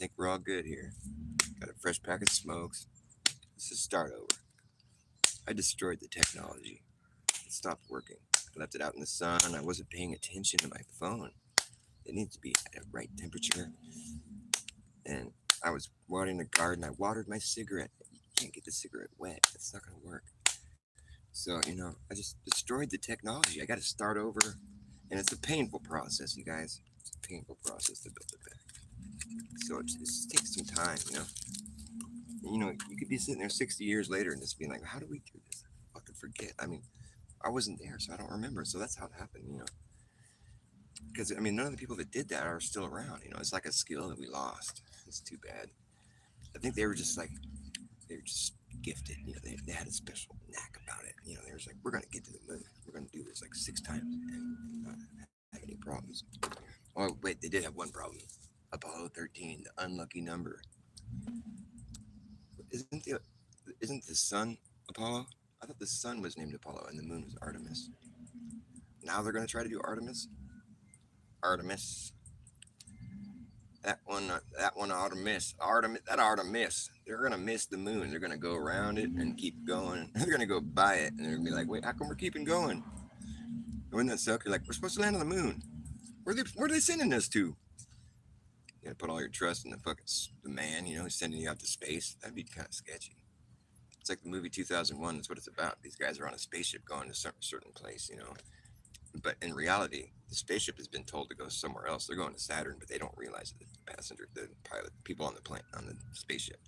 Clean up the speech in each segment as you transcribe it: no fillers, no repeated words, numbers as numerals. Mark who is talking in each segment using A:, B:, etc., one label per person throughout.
A: Think we're all good here. Got a fresh pack of smokes. Let's just start over. I destroyed the technology. It stopped working. I left it out in the sun. I wasn't paying attention to my phone. It needs to be at a right temperature. And I was watering the garden. I watered my cigarette. You can't get the cigarette wet. It's not going to work. So, I just destroyed the technology. I got to start over. And it's a painful process, you guys. It's a painful process to build it back. So it just takes some time, you could be sitting there 60 years later and just being like, how do we do this? I fucking forget. I mean, I wasn't there, so I don't remember. So that's how it happened. Because, I mean, none of the people that did that are still around. It's like a skill that we lost. It's too bad. I think they were just gifted. They had a special knack about it. They were just like, we're going to get to the moon. We're going to do this like 6 times and not have any problems. Oh, wait, they did have one problem. Apollo 13, the unlucky number. Isn't the isn't the sun Apollo? I thought the sun was named Apollo and the moon was Artemis. Now they're going to try to do Artemis. Artemis. That one ought to miss. Artemis. That ought to miss. They're going to miss the moon. They're going to go around it and keep going. They're going to go by it and they're going to be like, wait, how come we're keeping going? Wouldn't that suck? You're like, we're supposed to land on the moon. Where are they sending us to? You got to put all your trust in the man. Who's sending you out to space. That'd be kind of sketchy. It's like the movie 2001. That's what it's about. These guys are on a spaceship going to some certain place. But in reality, the spaceship has been told to go somewhere else. They're going to Saturn, but they don't realize that the passenger, the pilot, people on the plane, on the spaceship.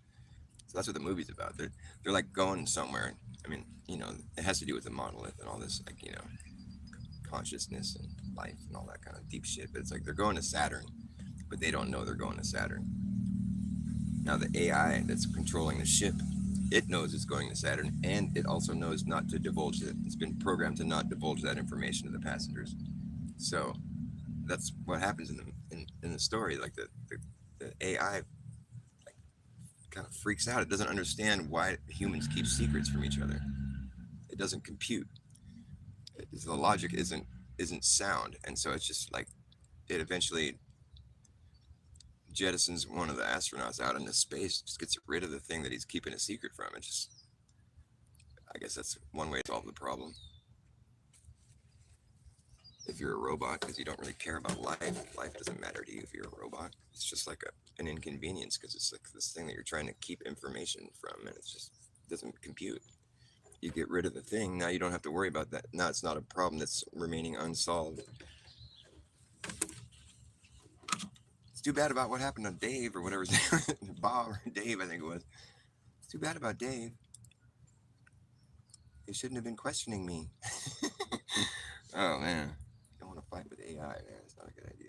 A: So that's what the movie's about. They're like going somewhere. I mean, it has to do with the monolith and all this, like, consciousness and life and all that kind of deep shit. But it's like they're going to Saturn, but they don't know they're going to Saturn. Now the AI that's controlling the ship, it knows it's going to Saturn, and it also knows not to divulge it. It's been programmed to not divulge that information to the passengers. So that's what happens in the story. Like the AI like kind of freaks out. It doesn't understand why humans keep secrets from each other. It doesn't compute. The logic isn't sound, and so it's just like it eventually jettisons one of the astronauts out into space, just gets rid of the thing that he's keeping a secret from. It just, I guess that's one way to solve the problem. If you're a robot, because you don't really care about life doesn't matter to you if you're a robot. It's just like an inconvenience because it's like this thing that you're trying to keep information from, and it just doesn't compute. You get rid of the thing, now you don't have to worry about that. Now it's not a problem that's remaining unsolved. It's too bad about what happened to Dave or whatever his name was. Bob or Dave, I think it was. It's too bad about Dave. They shouldn't have been questioning me. Oh man, you don't want to fight with AI, man. It's not a good idea.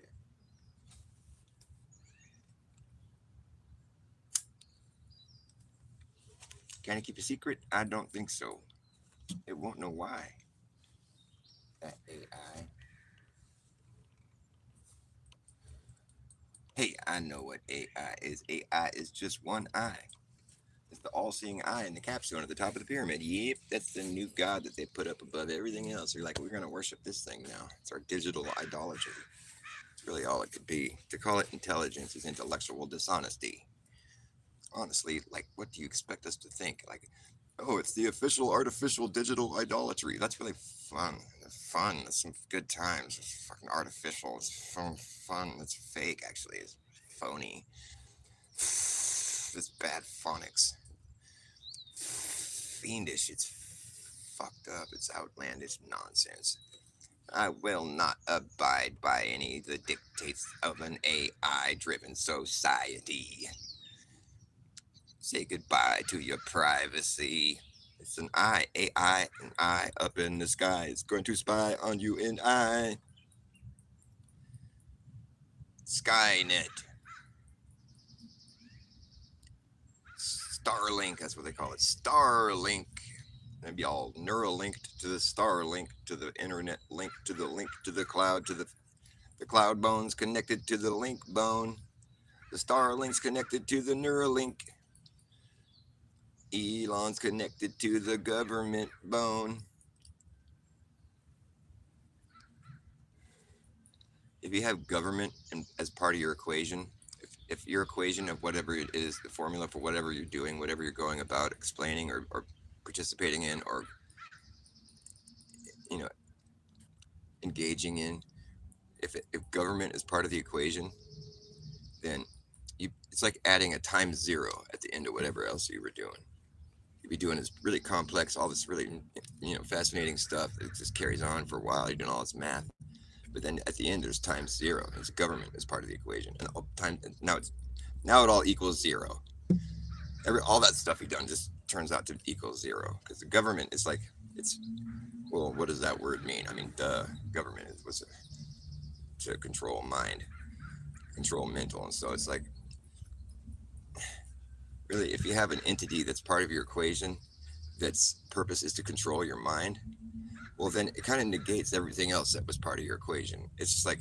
A: Can it keep a secret? I don't think so. It won't know why. That AI. Hey, I know what AI is. AI is just one eye. It's the all-seeing eye in the capstone at the top of the pyramid. Yep, that's the new god that they put up above everything else. You're like, we're gonna worship this thing now. It's our digital idolatry. It's really all it could be. To call it intelligence is intellectual dishonesty. Honestly, like, what do you expect us to think? Like, oh, it's the official artificial digital idolatry. That's really fun. It's fun. It's some good times. It's fucking artificial. It's fun. It's fake, actually. It's phony. It's bad phonics. Fiendish. It's fucked up. It's outlandish nonsense. I will not abide by any of the dictates of an AI driven society. Say goodbye to your privacy. It's an AI, an eye up in the sky. It's going to spy on you and I. Skynet. Starlink, that's what they call it. Starlink. Maybe all neural linked to the Starlink, to the internet link to the cloud, to the cloud bones connected to the link bone. The Starlink's connected to the Neuralink. Elon's connected to the government bone. If you have government as part of your equation, if your equation of whatever it is, the formula for whatever you're doing, whatever you're going about explaining or participating in, or you know engaging in, if government is part of the equation, then it's like adding a times zero at the end of whatever else you were doing. You'd be doing this really complex, all this really fascinating stuff that just carries on for a while. You're doing all this math, but then at the end there's times zero. It's government as part of the equation, and all time and now it all equals zero. All that stuff you've done just turns out to equal zero because the government is like it's well, what does that word mean? I mean, government was to control mind, control mental, and so it's like really if you have an entity that's part of your equation that's purpose is to control your mind, well then it kind of negates everything else that was part of your equation. It's just like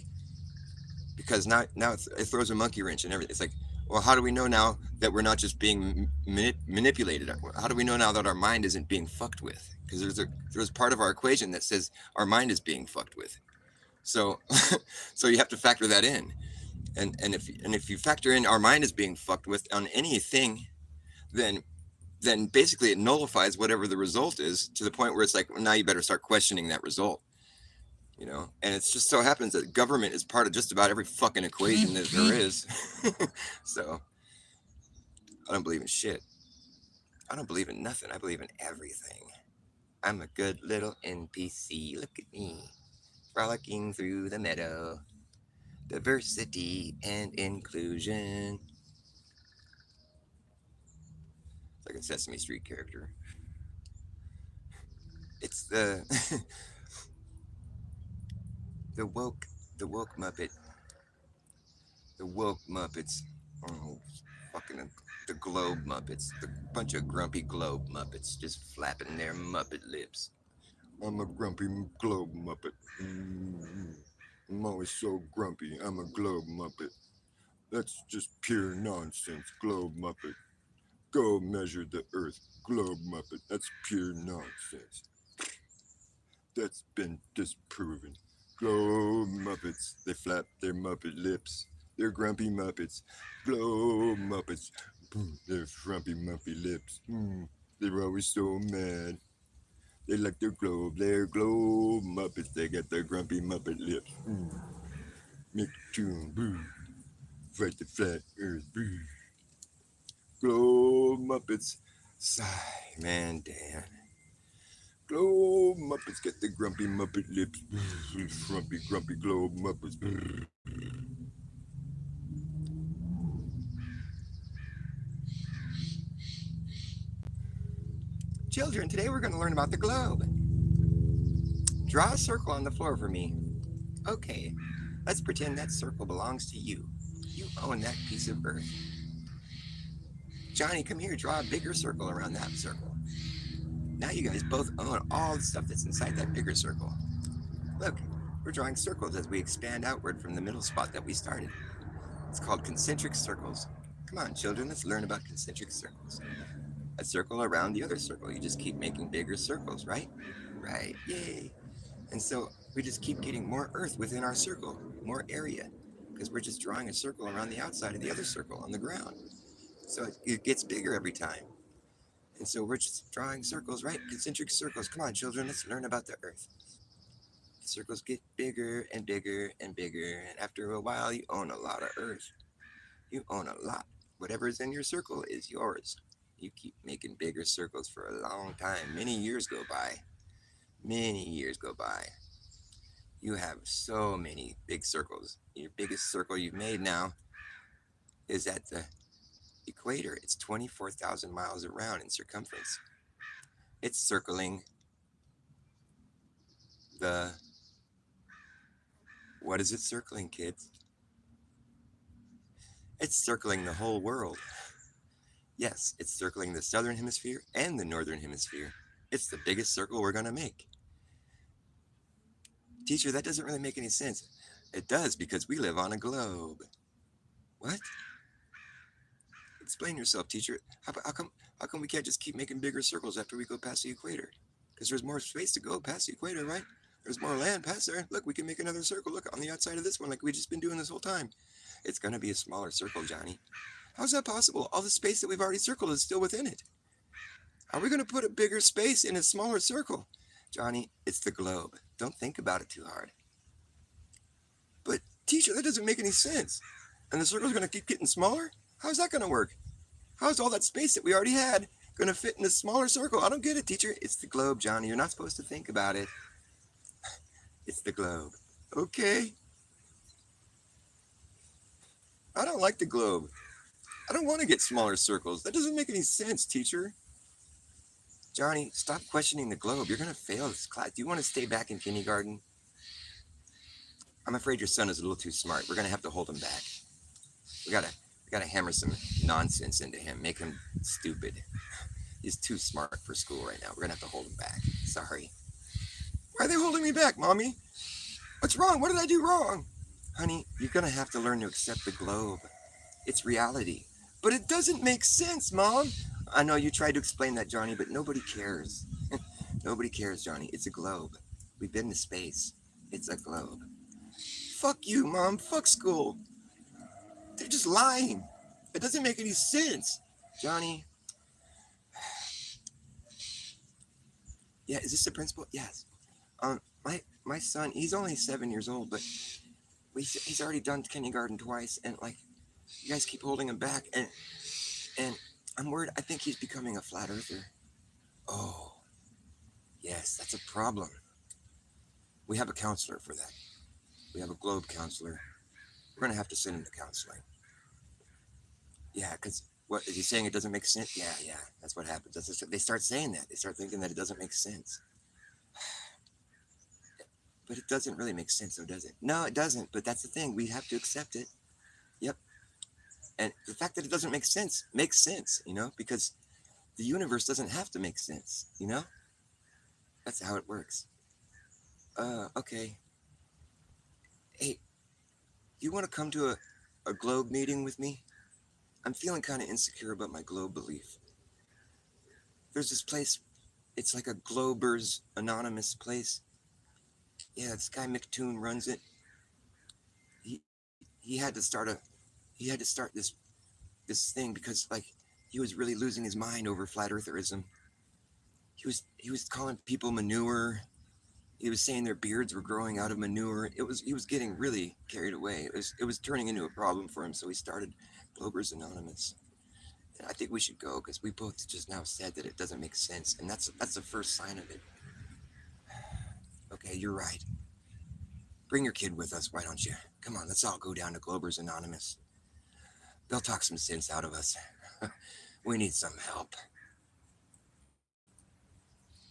A: because now it throws a monkey wrench in everything. It's like, well, how do we know now that we're not just being manipulated? How do we know now that our mind isn't being fucked with? Because there's part of our equation that says our mind is being fucked with. So so you have to factor that in. And if you factor in our mind is being fucked with on anything, then basically it nullifies whatever the result is to the point where it's like, well, now you better start questioning that result. And it's just so happens that government is part of just about every fucking equation that there is. So I don't believe in shit. I don't believe in nothing. I believe in everything. I'm a good little NPC. Look at me, frolicking through the meadow. Diversity and inclusion. It's like a Sesame Street character. It's the woke Muppet. The woke Muppets. Oh, fucking the globe Muppets. The bunch of grumpy globe Muppets just flapping their Muppet lips. I'm a grumpy globe Muppet. I'm always so grumpy. I'm a globe Muppet. That's just pure nonsense, globe Muppet. Go measure the earth, globe Muppet. That's pure nonsense. That's been disproven. Globe Muppets. They flap their Muppet lips. They're grumpy Muppets. Globe Muppets. Their frumpy Muppet lips. They're always so mad. They like their globe. They're globe Muppets. They got their grumpy Muppet lips. Make a tune. Fight the flat earth. Globe Muppets. Sigh, man, damn. Globe Muppets get the grumpy Muppet lips. Frumpy, grumpy globe Muppets. Children, today we're going to learn about the globe. Draw a circle on the floor for me. Okay, let's pretend that circle belongs to you. You own that piece of earth. Johnny, come here, draw a bigger circle around that circle. Now you guys both own all the stuff that's inside that bigger circle. Look, we're drawing circles as we expand outward from the middle spot that we started. It's called concentric circles. Come on, children, let's learn about concentric circles. A circle around the other circle. You just keep making bigger circles, right? Right, yay. And so we just keep getting more earth within our circle, more area, because we're just drawing a circle around the outside of the other circle on the ground. So it gets bigger every time. And so we're just drawing circles, right? Concentric circles. Come on, children, let's learn about the earth. The circles get bigger and bigger and bigger, and after a while, you own a lot of earth. You own a lot. Whatever's in your circle is yours. You keep making bigger circles for a long time. Many years go by. Many years go by. You have so many big circles. Your biggest circle you've made now is at the equator. It's 24,000 miles around in circumference. It's circling the... What is it circling, kids? It's circling the whole world. Yes, it's circling the southern hemisphere and the northern hemisphere. It's the biggest circle we're going to make. Teacher, that doesn't really make any sense. It does, because we live on a globe. What? Explain yourself, teacher. How come we can't just keep making bigger circles after we go past the equator? Because there's more space to go past the equator, right? There's more land past there. Look, we can make another circle. Look, on the outside of this one, like we just been doing this whole time. It's going to be a smaller circle, Johnny. How's that possible? All the space that we've already circled is still within it. How are we going to put a bigger space in a smaller circle? Johnny, it's the globe. Don't think about it too hard. But, teacher, that doesn't make any sense. And the circle's going to keep getting smaller? How's that going to work? How's all that space that we already had going to fit in a smaller circle? I don't get it, teacher. It's the globe, Johnny. You're not supposed to think about it. It's the globe. Okay. I don't like the globe. I don't want to get smaller circles. That doesn't make any sense, teacher. Johnny, stop questioning the globe. You're going to fail this class. Do you want to stay back in kindergarten? I'm afraid your son is a little too smart. We're going to have to hold him back. We gotta hammer some nonsense into him, make him stupid. He's too smart for school right now. We're going to have to hold him back. Sorry. Why are they holding me back, Mommy? What's wrong? What did I do wrong? Honey, you're going to have to learn to accept the globe. It's reality. But it doesn't make sense, Mom. I know you tried to explain that, Johnny, but nobody cares. Nobody cares, Johnny. It's a globe. We've been to space. It's a globe. Fuck you, Mom. Fuck school. They're just lying. It doesn't make any sense. Johnny. Yeah, is this the principal? Yes. My son, he's only 7 years old, but he's already done kindergarten twice, and like, you guys keep holding him back, and I'm worried. I think he's becoming a flat earther. Oh, yes, that's a problem. We have a counselor for that. We have a globe counselor. We're gonna have to send him to counseling. Yeah, because what is he saying? It doesn't make sense. Yeah, that's what happens. They start saying that. They start thinking that it doesn't make sense. But it doesn't really make sense, though, does it? No, it doesn't. But that's the thing. We have to accept it. Yep. And the fact that it doesn't make sense makes sense, because the universe doesn't have to make sense, That's how it works. Okay. Hey, do you want to come to a globe meeting with me? I'm feeling kind of insecure about my globe belief. There's this place. It's like a Globers Anonymous place. Yeah, this guy McToon runs it. He had to start this thing because like he was really losing his mind over flat eartherism. He was calling people manure. He was saying their beards were growing out of manure. He was getting really carried away. It was turning into a problem for him, so he started Globers Anonymous. And I think we should go because we both just now said that it doesn't make sense, and that's the first sign of it. Okay, you're right. Bring your kid with us, why don't you? Come on, let's all go down to Globers Anonymous. They'll talk some sense out of us. We need some help.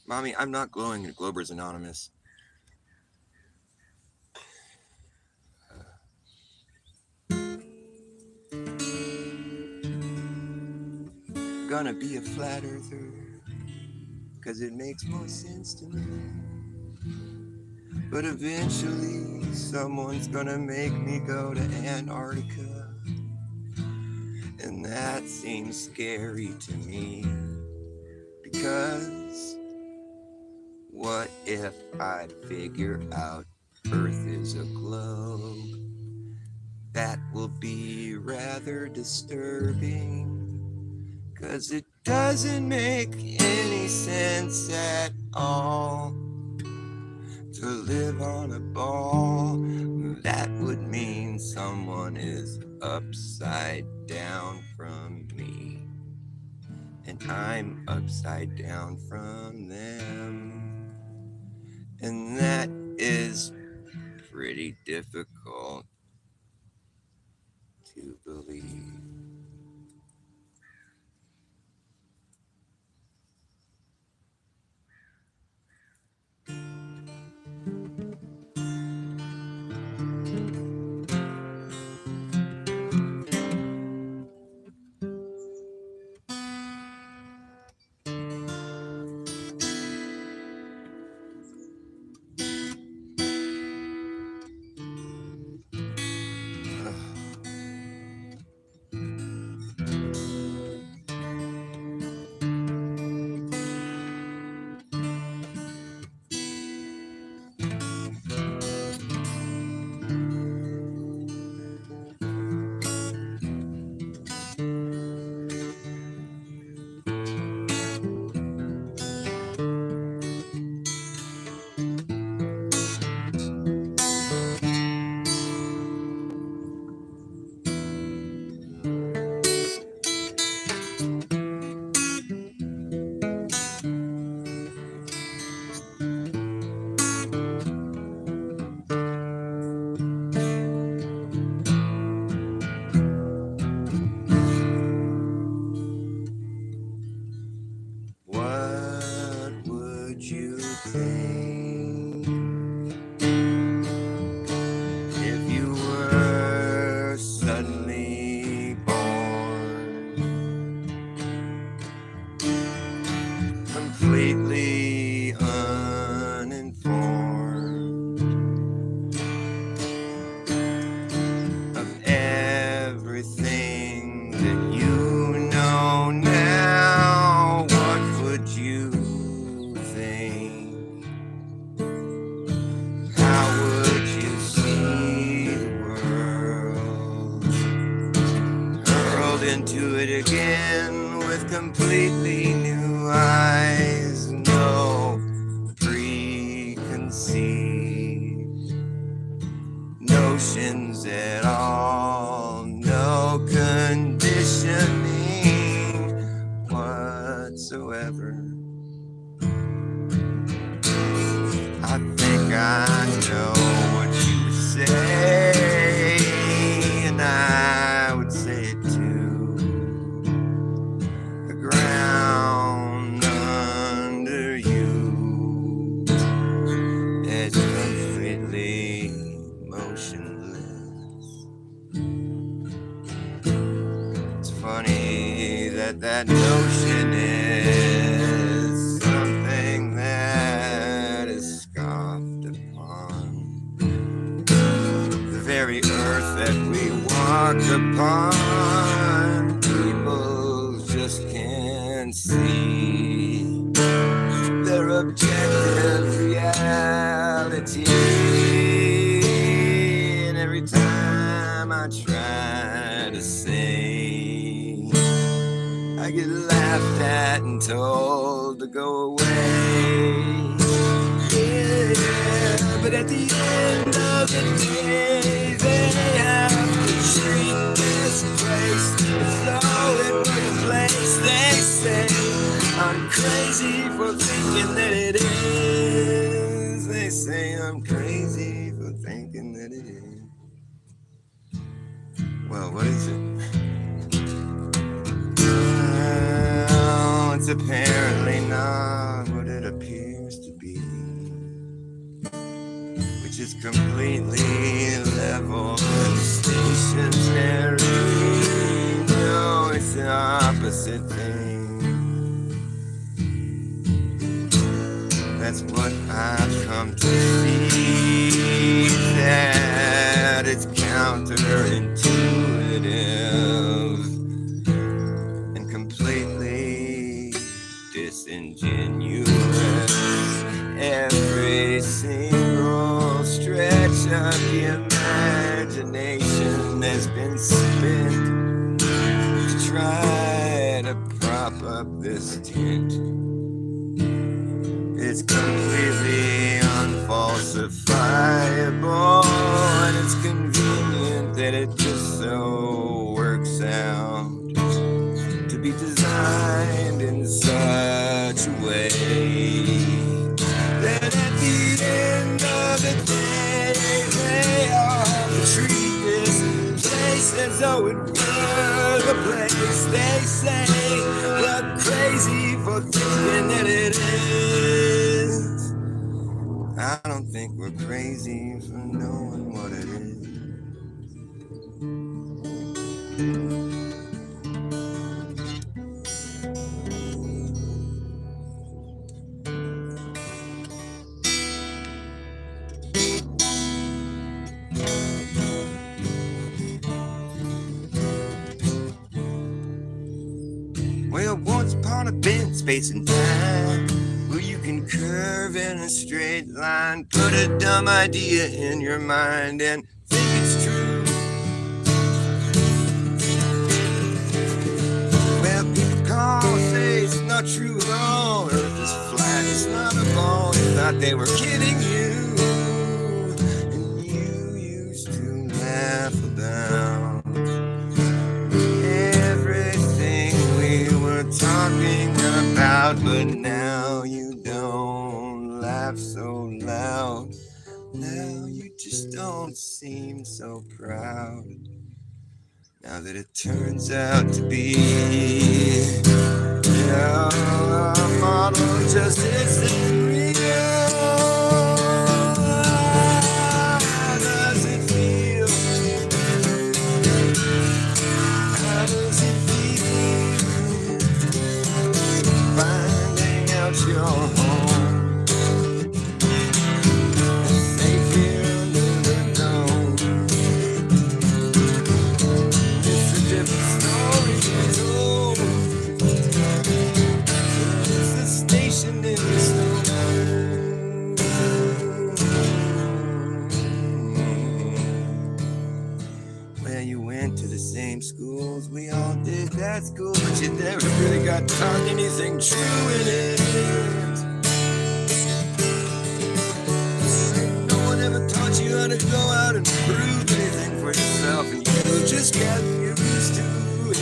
A: Mommy, I'm not going to Globers Anonymous. Gonna be a flat earther, cause it makes more sense to me. But eventually, someone's gonna make me go to Antarctica. And that seems scary to me. Because what if I figure out Earth is a globe? That will be rather disturbing. Cause it doesn't make any sense at all to live on a ball. That would mean someone is upside down from me, and I'm upside down from them, and that is pretty difficult to believe. into it again with completely new eyes, no preconceived notions at all, no conditioning whatsoever. I think I know what you would say, and I would say it too. The ground under you is completely motionless. It's funny that that notion is something that is scoffed upon. The very earth that we walk upon, people just can't see their objective reality. And every time I try to say, I get laughed at and told to go away. Yeah, but at the end of the day, they have to treat this place as though it were a place. They say I'm crazy for thinking that it is. They say I'm crazy for thinking that it is. Well, what is it? Well, it's apparently not what it appears to be, which is completely level and stationary. No, it's the opposite thing. That's what I've come to see, that it's counterintuitive and completely disingenuous. Every single stretch of the imagination has been spent to try to prop up this tent. It's completely unfalsifiable, and it's convenient that it just so works out to be designed in such a way that at the end of the day, they all have to treat this place as though it were the place. They say we're crazy for thinking that it is. I don't think we're crazy for knowing what it is. Well, once upon a bent space and time, where you can curve in a straight line, put a dumb idea in your mind and think it's true. Well, people call and say it's not true at all. Earth is flat, it's not a ball. They thought they were kidding you, and you used to laugh about everything we were talking about, but now you don't laugh so loud. Now you just don't seem so proud. Now that it turns out to be a model just isn't real. How does it feel? How does it feel? Finding out your home. In That's cool, but you never really got taught anything true in it. No one ever taught you how to go out and prove anything for yourself, and you just got used to it.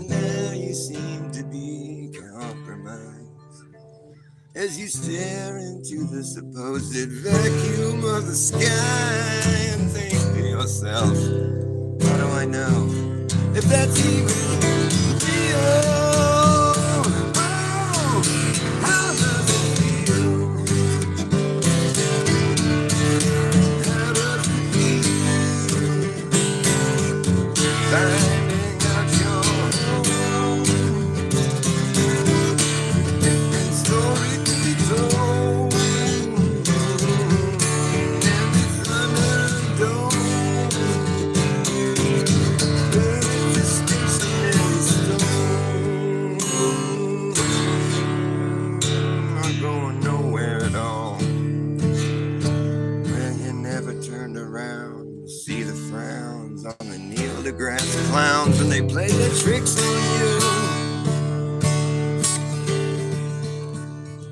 A: Now you seem to be compromised as you stare into the supposed vacuum of the sky and think to yourself, how do I know if that's even real? Oh, how does it feel? How does it feel? Finding out your own different story to be told. And it's under the dome. Not going nowhere at all. Well, you never turned around to see the frowns on the Neil deGrasse clowns when they play their tricks on you.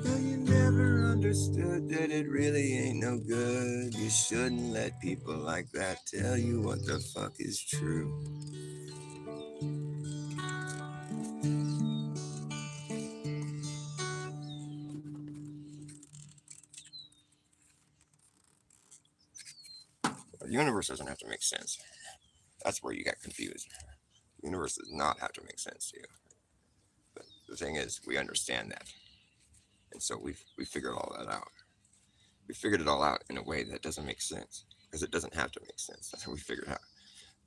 A: Well, you never understood that it really ain't no good. You shouldn't let people like that tell you what the fuck is true. The universe doesn't have to make sense. That's where you get confused. The universe does not have to make sense to you. But the thing is, we understand that. And so we figured all that out. We figured it all out in a way that doesn't make sense. Because it doesn't have to make sense. That's how we figured it out.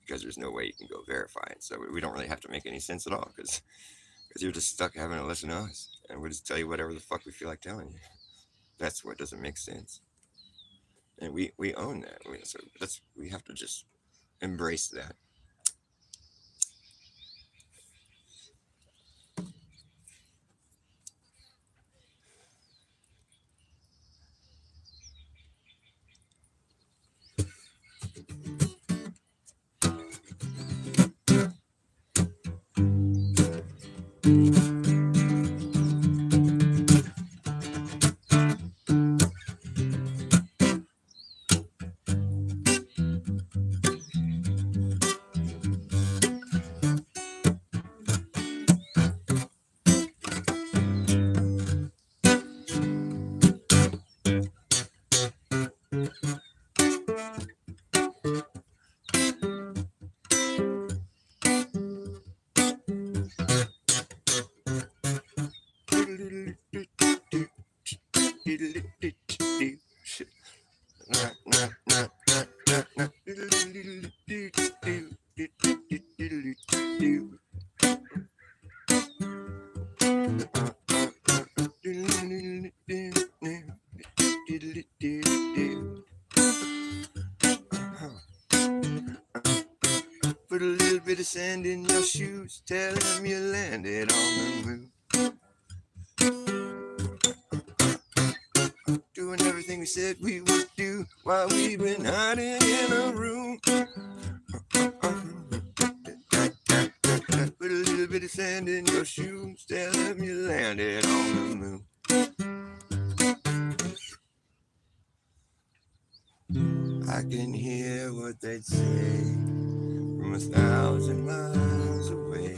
A: Because there's no way you can go verify it. So we don't really have to make any sense at all. Because you're just stuck having to listen to us. And we just tell you whatever the fuck we feel like telling you. That's what doesn't make sense. And we own that. So we have to just embrace that. Put a little bit of sand in your shoes, tell them you landed on the moon. Doing everything we said we would do while we've been hiding in a room. Put a little bit of sand in your shoes, tell them you landed on the moon. I can hear what they'd say from 1,000 miles away.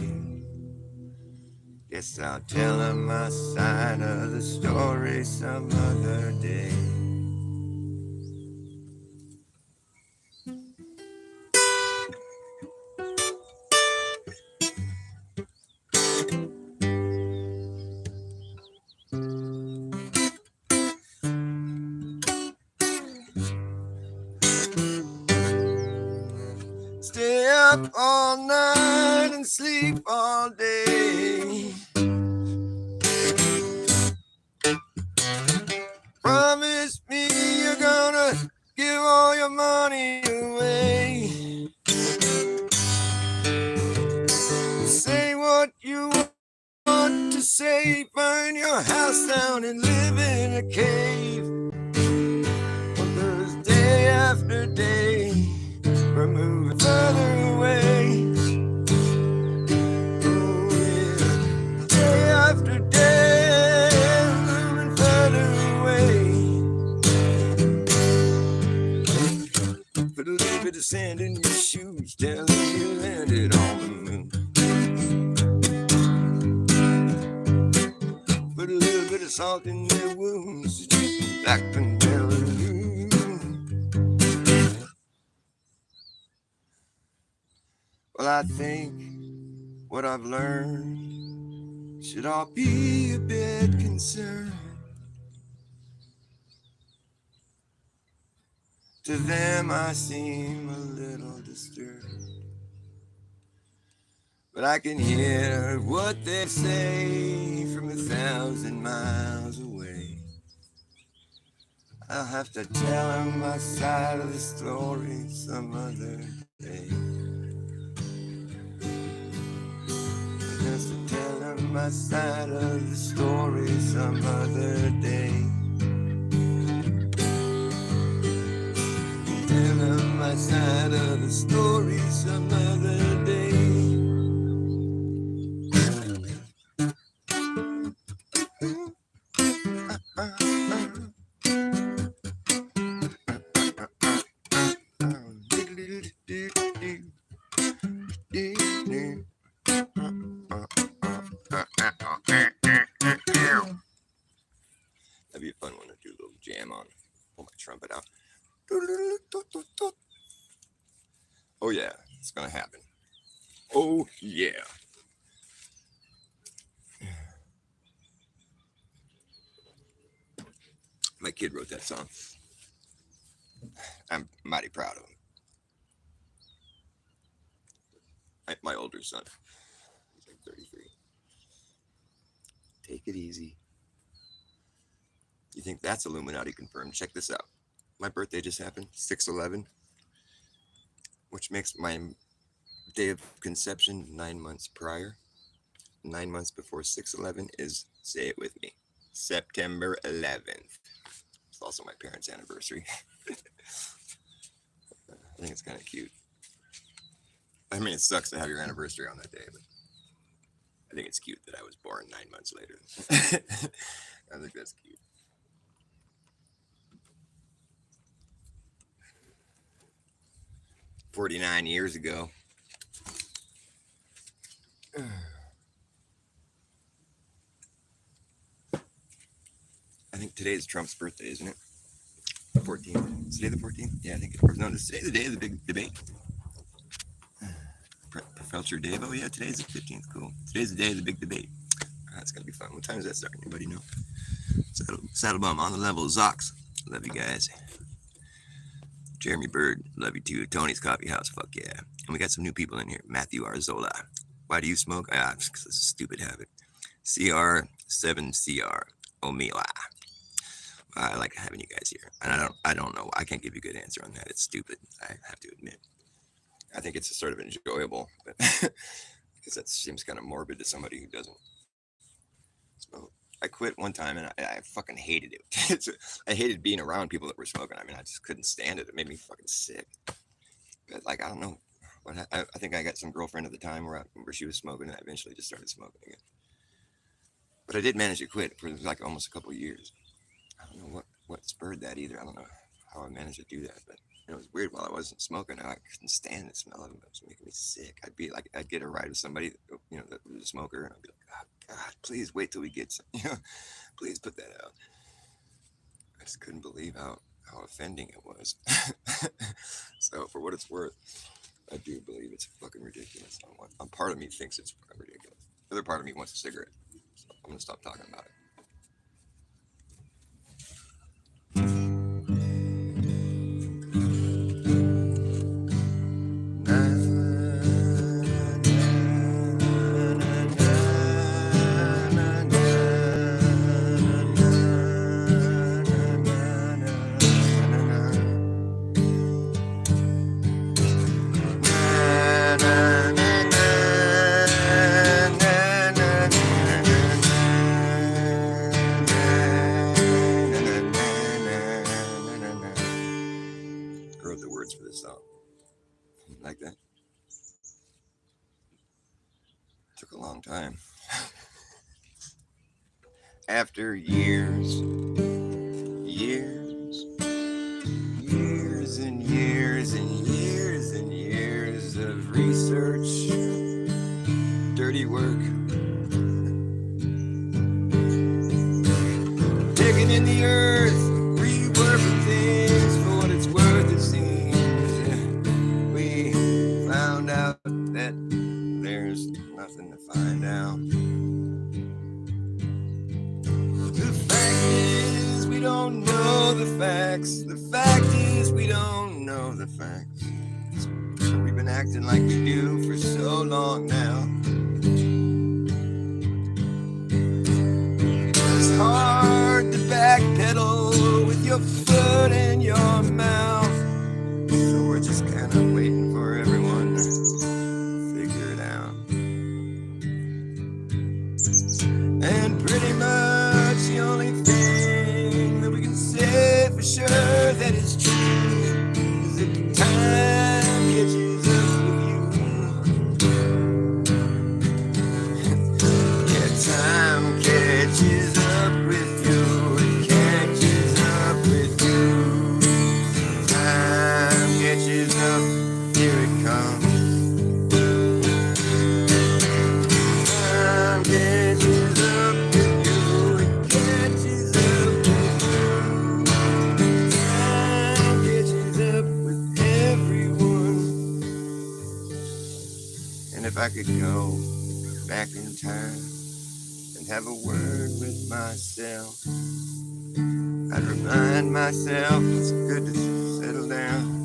A: Guess I'll tell them my side of the story some other day. Stay up all night and sleep all day. Promise me you're gonna give all your money away. Say what you want to say, burn your house down and live in a cave. Because day after day we're moving further away. the salt in their wounds, black and yellow. Well, I think what I've learned should all be a bit concerned. To them I seem a little disturbed, but I can hear what they say from 1,000 miles away. I'll have to tell them my side of the story some other day. I'll have to tell them my side of the story some other day. Tell them my side of the story some other day. That'd be a fun one to do a little jam on. Pull my trumpet out. Oh yeah, it's gonna happen. Oh yeah. My kid wrote that song. I'm mighty proud of him. My older son. He's like 33. Take it easy. You think that's Illuminati confirmed? Check this out. My birthday just happened, 6/11, which makes my day of conception 9 months prior. 9 months before 6/11 is, say it with me, September 11th. It's also my parents' anniversary. I think it's kind of cute. I mean, it sucks to have your anniversary on that day, but I think it's cute that I was born 9 months later. I think that's cute. "49 years ago. I think today is Trump's birthday, isn't it? 14th. Is today the 14th? Yeah, I think it was. No, is today the day of the big debate? Felcher Dave. Oh, yeah, today's the 15th. Cool. Today's the day of the big debate. That's going to be fun. What time is that starting? Anybody know? Saddlebum on the level. Zox. Love you guys. Jeremy Bird. Love you too. Tony's Coffee House. Fuck yeah. And we got some new people in here. Matthew Arzola. Why do you smoke? Because it's a stupid habit. CR7CR. Omila. I like having you guys here. And I don't know. I can't give you a good answer on that. It's stupid. I have to admit. I think it's sort of enjoyable, but because that seems kind of morbid to somebody who doesn't smoke. I quit one time and I fucking hated it. I hated being around people that were smoking. I mean, I just couldn't stand it. It made me fucking sick. But like, I don't know. I think I got some girlfriend at the time where she was smoking, and I eventually just started smoking again. But I did manage to quit for like almost a couple of years. I don't know what spurred that either. I don't know how I managed to do that, but it was weird. While I wasn't smoking, I couldn't stand the smell of them. It was making me sick. I'd get a ride with somebody, that was a smoker, and I'd be like, oh, God, please wait till we get some, please put that out. I just couldn't believe how offending it was. So for what it's worth, I do believe it's fucking ridiculous. One part of me thinks it's fucking ridiculous. The other part of me wants a cigarette. So I'm gonna stop talking about it. Like that. Took a long time. After years and years and years of research, dirty work, living in the earth, reworking things for what it's worth, it seems. We found out that there's nothing to find out. The fact is we don't know the facts. The fact is we don't know the facts. We've been acting like we do for so long now. It's hard to backpedal with your foot in your mouth. So we're just kind of waiting for everyone to figure it out. And pretty much the only thing that we can say for sure that is true is that time catches up with you. Yeah, time catches up with you. It catches up with you. Time catches up, here it comes. Time catches up with you. It catches up with you. Time catches up with everyone. And if I could go back in time and have a word with myself, I'd remind myself it's good to settle down.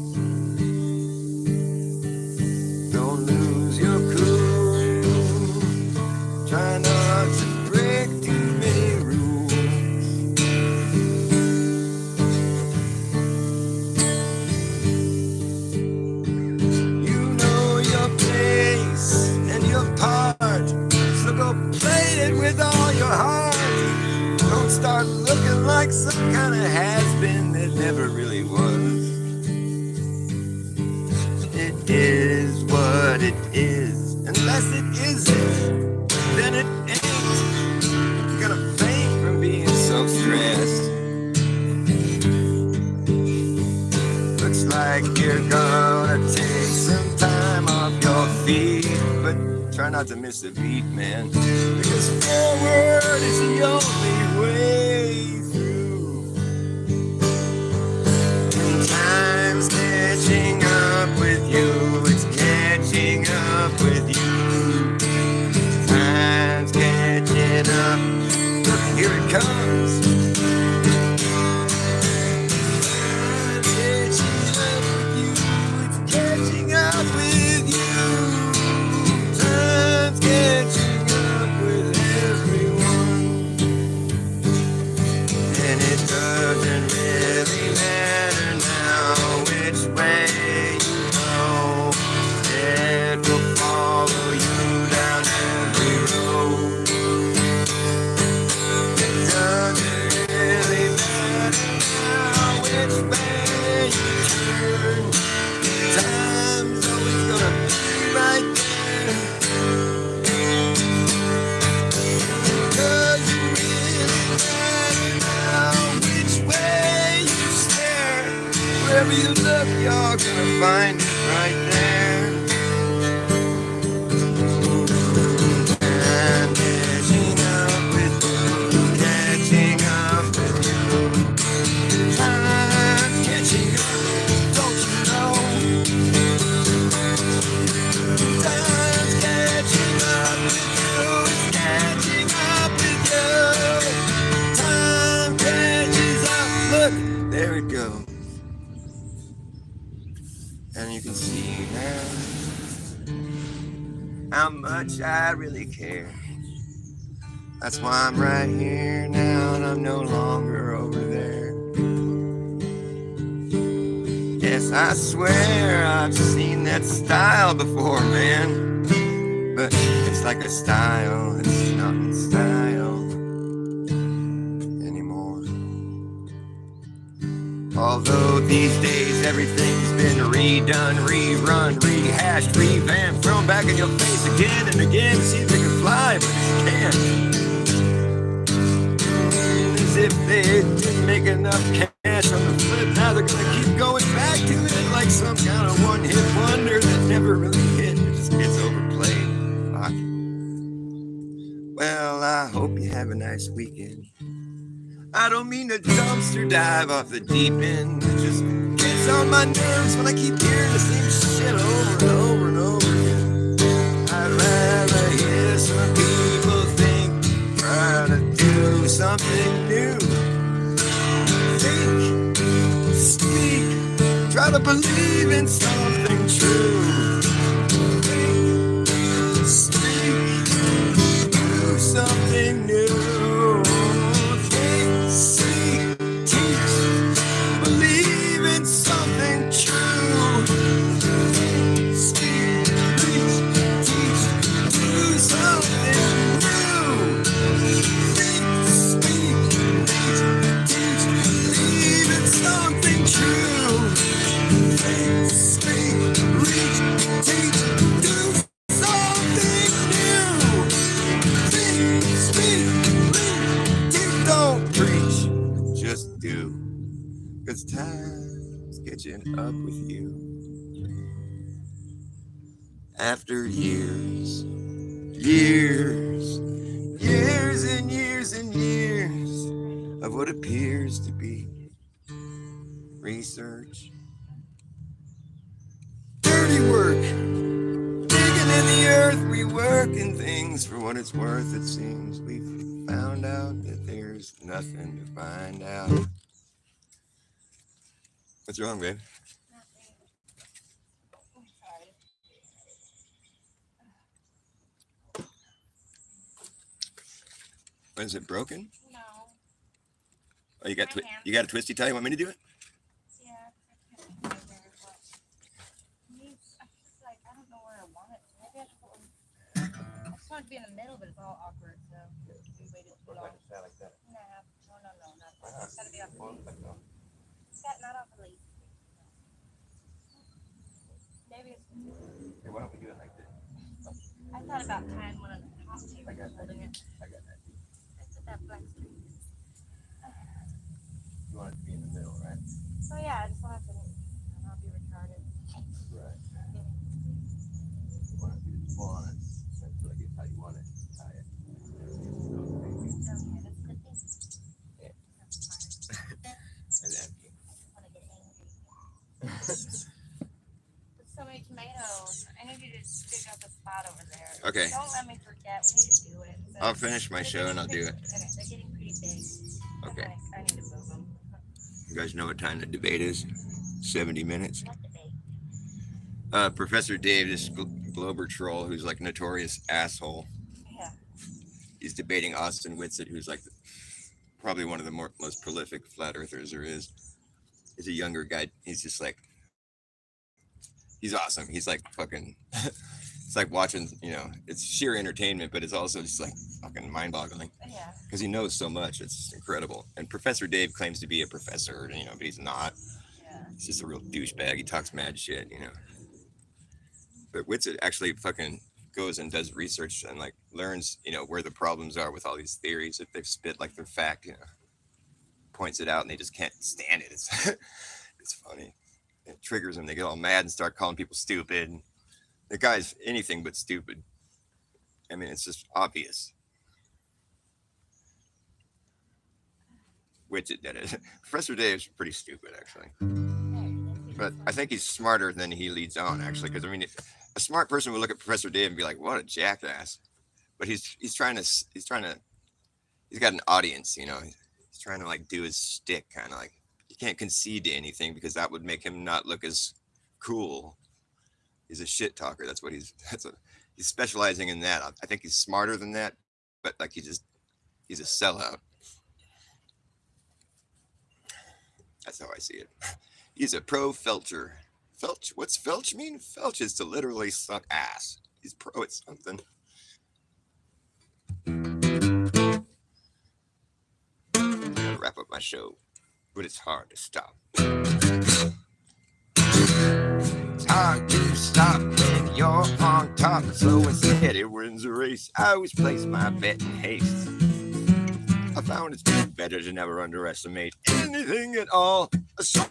A: Don't lose your cool. Try not to break too many rules. You know your place and your part, so go play it with all your heart. Don't start looking like some kind of has-been that never really was. It is what it is. Unless it isn't, then it ain't. You're gonna faint from being so stressed. Looks like you're gonna take some time off your feet, but try not to miss a beat, man, because forward is the only way through. And time's catching up with you. It's catching up with you. Time's catching up. Look, here it comes. Time's catching up with you. It's catching up with you. Time's catching up with everyone. And it doesn't really matter now which way you go. It will follow you down every road. It doesn't really matter now which way you turn. Time's always gonna be right there. Doesn't really matter now which way you stare. Wherever you look, you're gonna find it right there. And catching up with you, catching up with you. Time's catching up, don't you know? Time's catching up with you, it's catching up with you. Time catches up, look, there it goes. And you can see now how much I really care. That's why I'm right here now and I'm no longer over there. Yes, I swear I've seen that style before, man. But it's like a style, it's not in style anymore. Although these days everything's been redone, rerun, rehashed, revamped, thrown back in your face again and again to see if they can fly, but you can't. As if they didn't make enough cash on the flip, now they're gonna keep going back to it like some kind of one-hit wonder that never really hit. It just gets overplayed. Fuck. Well, I hope you have a nice weekend. I don't mean to dumpster dive off the deep end. It just gets on my nerves when I keep hearing the same shit over and over and over again. I'd rather hear some people think, try to do something new. Think, speak, try to believe in something true. Think, speak, do something new. Think, speak, teach, believe in something true. Think, speak, preach, teach, do something new. Think, speak, preach, teach, believe in something true. Think, speak, reach, teach, do something new. Think, speak, reach, teach, don't preach, just do. 'Cause time's catching up with you. After years, years, years and years and years of what appears to be research, dirty work, digging in the earth, reworking things for what it's worth. It seems we've found out that there's nothing to find out. What's wrong, babe? Is it broken?
B: No.
A: Oh, you got you got a twisty tie. You want me to do it?
B: Yeah. I can't remember what. I just like I don't know where I want it. Maybe I just want. I just want it to be in the middle, but it's all awkward. So we waited too long.
A: Like that.
B: No, not. It's gotta be off the leaf. It's got not off the leaf. Maybe it's.
A: Hey, why don't we do it like this?
B: I thought about tying one of the top two
A: I got
B: and holding it.
A: I got that.
B: I put that black string.
A: You want it to be in the middle, right?
B: So yeah, I just want it to not be retarded.
A: Right. You want it to be full on it. That's like it's how you want it. Tie it.
B: Okay, that's a good thing.
A: Yeah.
B: I'm tired.
A: And then
B: I want to get angry. There's so many tomatoes. I need you to dig up a spot over there.
A: Okay.
B: Don't let me forget. We need to do it. So
A: I'll finish my show and I'll do it.
B: Okay, they're getting pretty big.
A: Okay.
B: I need to move them.
A: You guys know what time the debate is? 70 minutes.
B: What debate?
A: Professor Dave, this Glober troll who's like a notorious asshole.
B: Yeah.
A: He's debating Austin Whitsitt, who's like probably one of the most prolific flat earthers there is. He's a younger guy. He's just like, he's awesome. He's like fucking, it's like watching, it's sheer entertainment, but it's also just like fucking mind boggling.
B: Yeah.
A: Because he knows so much. It's incredible. And Professor Dave claims to be a professor, but he's not.
B: Yeah.
A: He's just a real douchebag. He talks mad shit, But Whitsitt actually fucking goes and does research and like learns, where the problems are with all these theories that they've spit like they're fact, points it out and they just can't stand it. It's funny. It triggers them. They get all mad and start calling people stupid. The guy's anything but stupid. I mean, it's just obvious. Whitsitt did it. Professor Dave's pretty stupid, actually. But I think he's smarter than he leads on, actually, because a smart person would look at Professor Dave and be like, "What a jackass!" But he's got an audience, He's trying to like do his shtick, kind of like he can't concede to anything because that would make him not look as cool. He's a shit talker. He's specializing in that. I think he's smarter than that, but like he's a sellout. That's how I see it. He's a pro-felcher. Felch? What's felch mean? Felch is to literally suck ass. He's pro at something. I'm gonna wrap up my show, but it's hard to stop. It's hard to stop when you're on top. Slow and steady wins the race. I always place my bet in haste. I found it's better to never underestimate anything at all. A short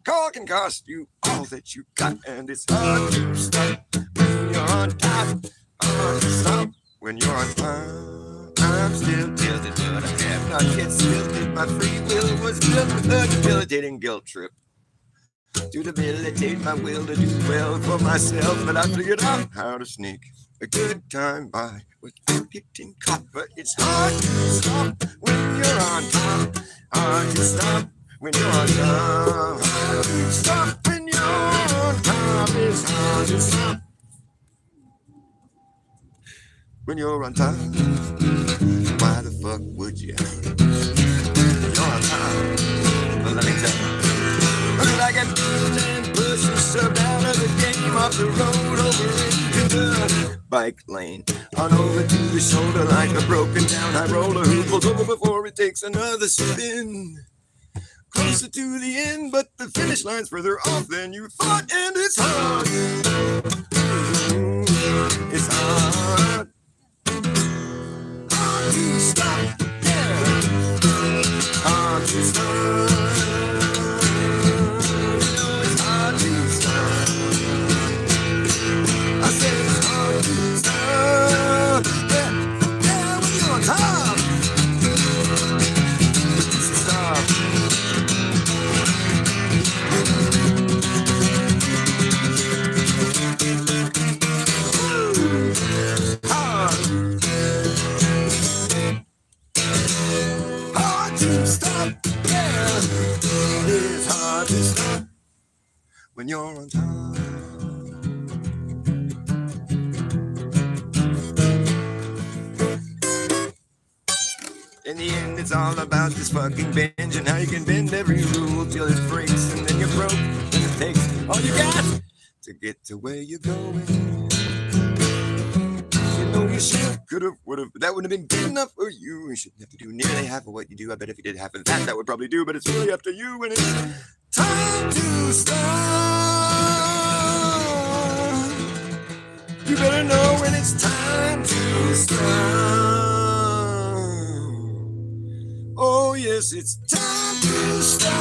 A: call can cost you all that you got, and it's hard to stop when you're on top. Hard to stop when you're on top. I'm still tilted, but I have not yet stilted. My free will was built with a debilitating guilt trip to debilitate my will to do well for myself. But I figured out how to sneak a good time by without getting caught. But it's hard to stop when you're on top. Hard to stop when you're on top. Hard to stop when you're on top. It's hard to stop when you're on top. Why the fuck would you? You're on top. Well, let me tell you. Like a man push yourself out of the game, off the road over into the bike lane, on over to the shoulder like a broken down high roller who pulls over before it takes another spin. Closer to the end, but the finish line's further off than you thought, and it's hard. It's hard. Hard to stop. Yeah. Hard to stop. When you're on top. In the end, it's all about this fucking binge and how you can bend every rule till it breaks, and then you're broke, and it takes all you got to get to where you're going. You know you should, could have, would have, but that wouldn't have been good enough for you. You shouldn't have to do nearly half of what you do. I bet if you did half of that, that would probably do, but it's really up to you when it's time to start. You better know when it's time to start. Oh yes, it's time to start.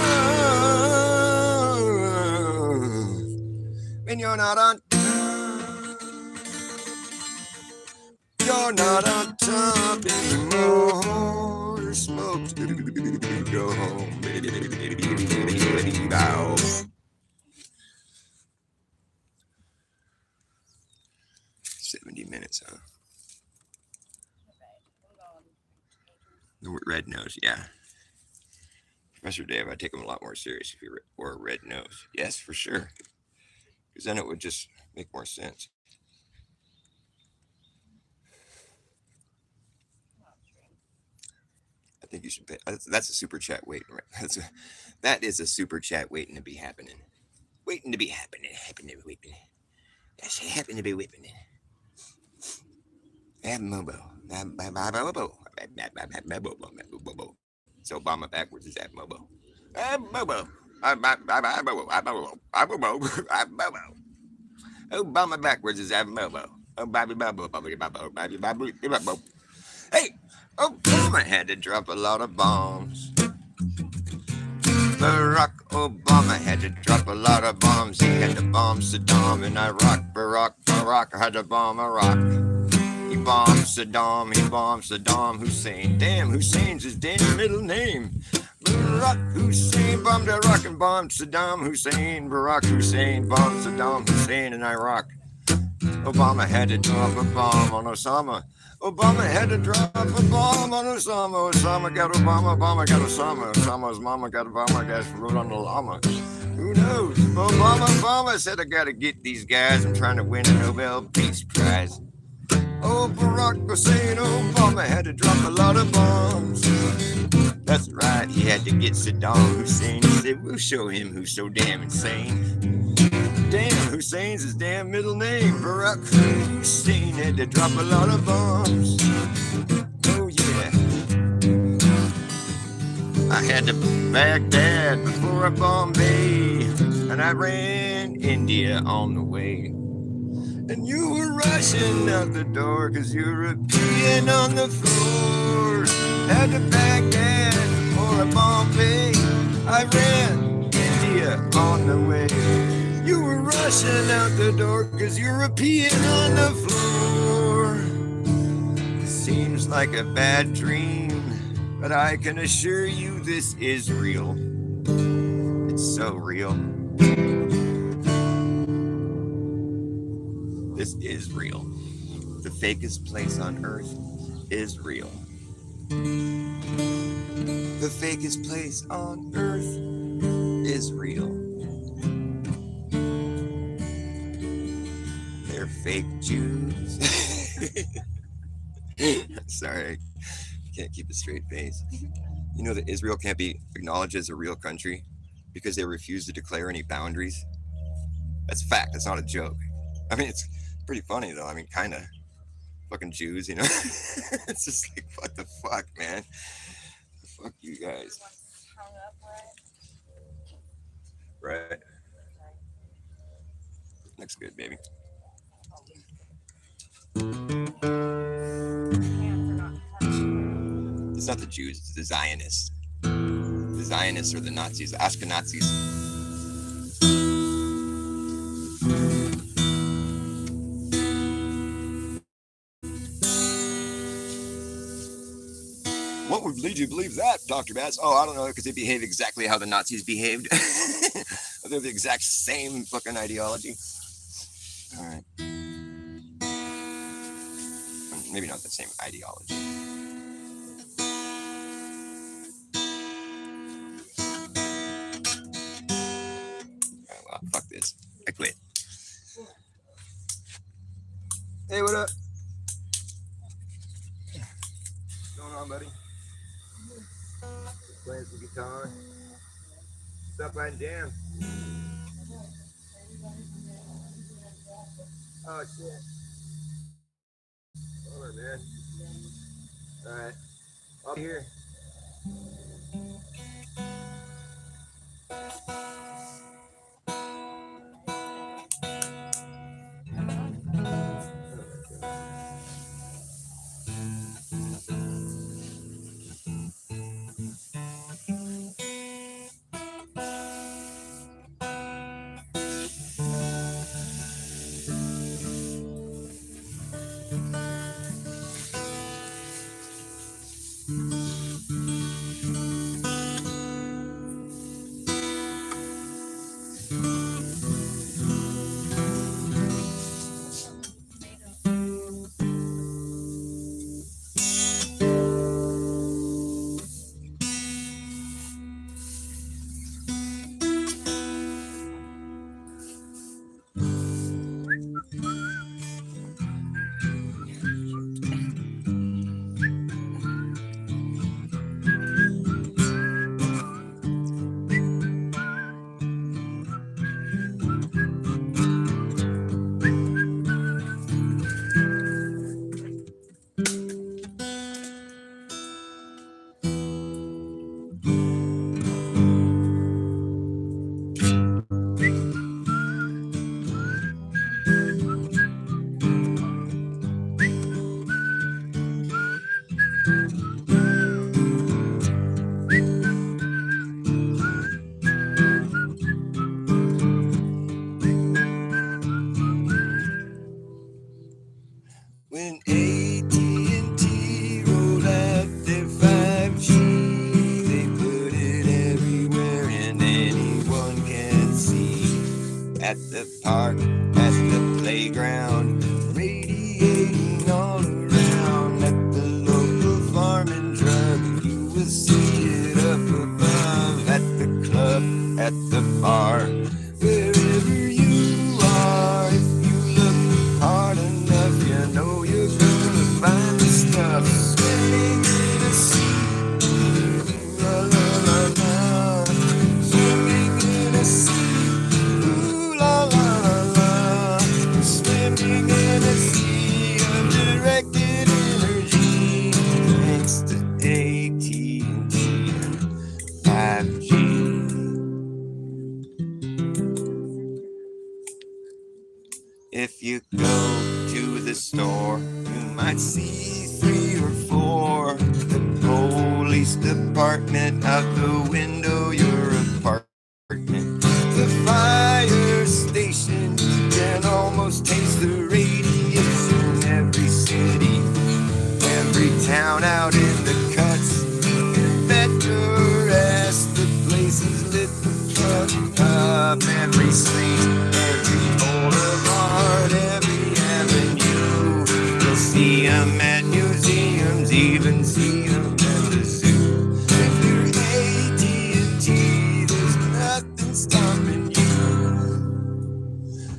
A: When you're not on top, you're not on top anymore. Smoke, go home. 70 minutes, huh? The red nose, yeah. Professor Dave, I'd take him a lot more serious if he wore a red nose. Yes, for sure. Because then it would just make more sense. I think you should pay. That's a super chat waiting. Right? That is a super chat waiting to be happening. Waiting to be happening. Happening to be whipping. That's happening to be whipping. Mobo. So Obama backwards is at Mobo. Mobo. Obama backwards is at Mobo. Hey, Obama had to drop a lot of bombs. Barack Obama had to drop a lot of bombs. He had to bomb Saddam in Iraq. Barack had to bomb Iraq. He bombed Saddam Hussein. Damn, Hussein's his damn middle name. Barack Hussein bombed Iraq and bombed Saddam Hussein. Barack Hussein bombed Saddam Hussein in Iraq. Obama had to drop a bomb on Osama. Obama had to drop a bomb on Osama. Osama got Obama, Obama got Osama. Osama's mama got Obama, guys rode on the llama. Who knows? Obama said, I gotta get these guys. I'm trying to win a Nobel Peace Prize. Oh, Barack Hussein Obama had to drop a lot of bombs. That's right, he had to get Saddam Hussein. He said, we'll show him who's so damn insane. Damn, Hussein's his damn middle name. Barack Hussein had to drop a lot of bombs. Oh yeah. I had to Baghdad before I Bombay, and I ran India on the way. And you were rushing out the door, cause you were peeing on the floor. Had to Baghdad before I Bombay, I ran India on the way. You were rushing out the door, cause you were peeing on the floor. seems like a bad dream, but I can assure you this is real. It's so real. This is real. The fakest place on earth is real. The fakest place on earth is real. They're fake Jews. Sorry, I can't keep a straight face. You know that Israel can't be acknowledged as a real country because they refuse to declare any boundaries? That's fact. That's not a joke. I mean, it's pretty funny though. I mean, kind of. Fucking Jews, you know? It's just like, what the fuck, man? Fuck you guys.
B: Hung up
A: Right. Looks good, baby. It's not the Jews, it's the Zionists. The Zionists are the Nazis, the Ashkenazis. What would lead you to believe that, Dr. Bass? Oh, I don't know, because they behave exactly how the Nazis behaved. They're the exact same fucking ideology. All right. Maybe not the same ideology. Oh, well, fuck this. I quit. Hey, what up? What's going on, buddy? Playing some guitar. Stop by and jam. Oh, shit. Hold on, man. Alright. I'll be here. When AT&T rolled out their 5G, they put it everywhere and anyone can see. At the park, at the playground, radiating all around. At the local farm and drug, you will see it up above. At the club, at the bar, wherever you are, if you look hard enough, you know you're gonna find the stuff swimming in a sea. La la la la, swimming in a sea. Ooh la la la la, swimming in a sea of directed energy. Thanks to AT&T and 5G. If you go to the store, you might see 3 or 4. The police department out the window, your apartment. The fire station, you can almost taste the radiation. Every city, every every town out in the cuts. Better rest, the places lit the fuck up. Every street, every boulevard, every avenue. You'll see 'em at museums, even see 'em at the zoo. If you're AT&T, there's nothing stopping you.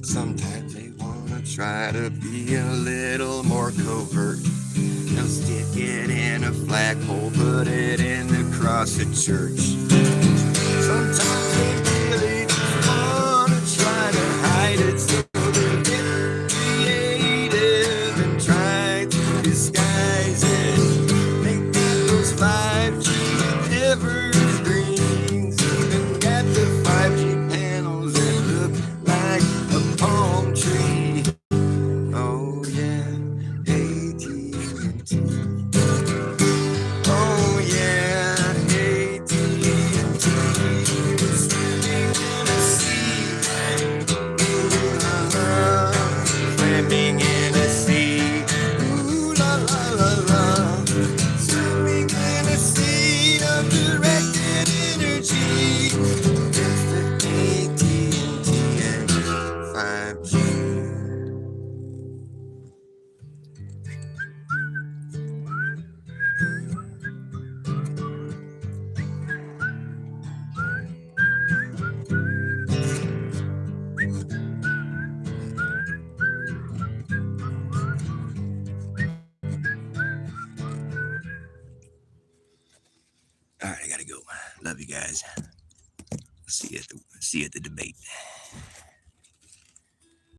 A: Sometimes they wanna try to be a little more covert. They'll stick it in a flagpole, put it in the cross at church. Sometimes they really just wanna try to hide it, so they get creative and try to disguise it. Make those 5G evergreens, even got the 5G panels that look like a palm tree. Oh yeah, AT&T. Oh yeah, AT&T. Swimming in a sea. Ooh la la. Swimming in a sea. Ooh la la la la. Swimming in a sea of directed energy. It's the AT&T and 5G. All right, I gotta go. Love you guys. See you at the debate.